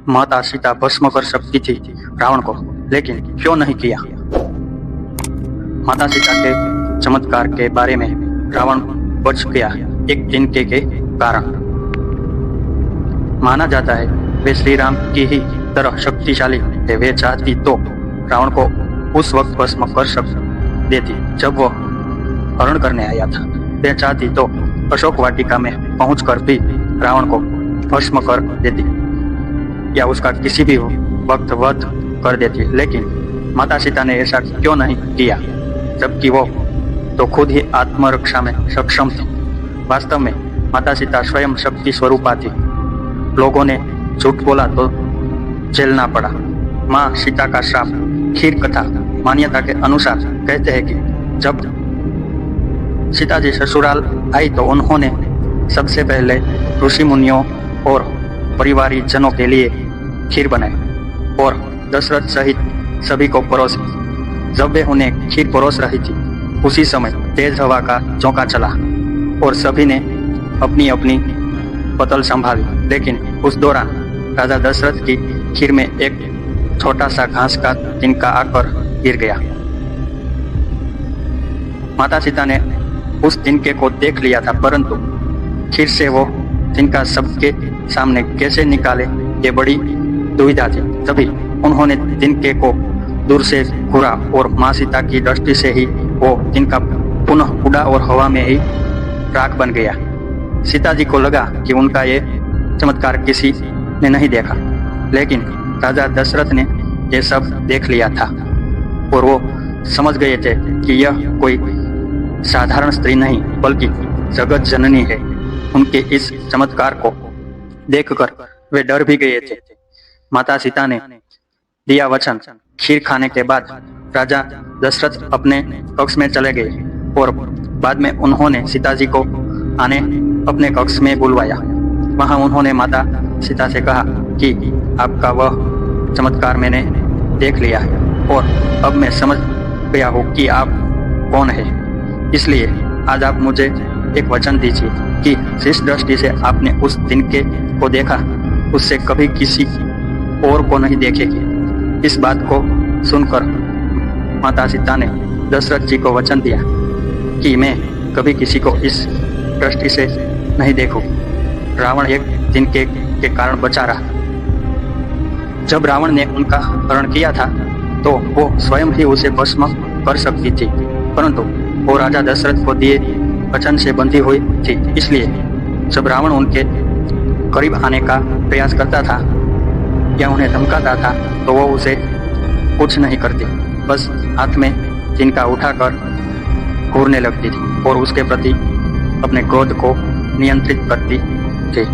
माता सीता भस्म कर सकती थी रावण को, लेकिन क्यों नहीं किया? माता सीता के चमत्कार के बारे में रावण बच गया एक तिनके के कारण। माना जाता है वे श्री राम की ही तरह शक्तिशाली थे। वे चाहती तो रावण को उस वक्त भस्म कर देती जब वो हरण करने आया था। वे चाहती तो अशोक वाटिका में पहुंचकर भी रावण को भस्म कर देती या उसका किसी भी वक्त वध कर देती, लेकिन माता सीता ने ऐसा क्यों नहीं किया, जबकि वो तो खुद ही आत्मरक्षा में सक्षम थी। वास्तव में माता सीता स्वयं शक्ति स्वरूपा थी। लोगों ने झूठ बोला तो झेलना पड़ा। माँ सीता का श्राप। खीर कथा मान्यता के अनुसार कहते हैं कि जब सीता जी ससुराल आई तो उन्होंने सबसे पहले ऋषि मुनियों और परिवारी जनों के लिए खीर बनाई और दशरथ सहित सभी को परोसी। जब वे उन्हें खीर परोस रही थी, उसी समय तेज हवा का झोंका चला और सभी ने अपनी अपनी पतल संभाली, लेकिन उस दौरान राजा दशरथ की खीर में एक छोटा सा घास का तिनका आकर गिर गया। माता सीता ने उस तिनके को देख लिया था, परंतु खीर से वो तिनका सबके सामने कैसे निकाले ये बड़ी दुविधा थी। तभी उन्होंने तिनके को दूर से घूरा और माँ सीता की दृष्टि से ही वो तिनका पुनः उड़ा और हवा में ही राख बन गया। सीता जी को लगा कि उनका ये चमत्कार किसी ने नहीं देखा, लेकिन राजा दशरथ ने ये सब देख लिया था और वो समझ गए थे कि यह कोई साधारण स्त्री नहीं बल्कि जगत जननी है। उनके इस चमत्कार को देखकर वे डर भी गए थे। माता सीता ने दिया वचन। खीर खाने के बाद राजा दशरथ अपने कक्ष में चले गए और बाद में उन्होंने सीता जी को आने अपने कक्ष में बुलवाया। वहां उन्होंने माता सीता से कहा कि आपका वह चमत्कार मैंने देख लिया है और अब मैं समझ गया हूँ कि आप कौन है। इसलिए आज आप मुझे एक वचन दीजिए कि जिस दृष्टि से आपने उस तिनके को देखा, उससे कभी किसी और को नहीं देखेगी। इस बात को सुनकर माता सीता ने दशरथ जी को वचन दिया कि मैं कभी किसी को इस दृष्टि से नहीं देखूंगी। रावण एक तिनके के कारण बचा रहा। जब रावण ने उनका हरण किया था तो वो स्वयं ही उसे भस्म कर सकती थी, परंतु वो राजा दशरथ को दिए वचन से बंधी हुई थी। इसलिए जब रावण उनके करीब आने का प्रयास करता था या उन्हें धमकाता था तो वो उसे कुछ नहीं करती, बस हाथ में तिनका उठाकर घूरने लगती थी और उसके प्रति अपने क्रोध को नियंत्रित करती थी।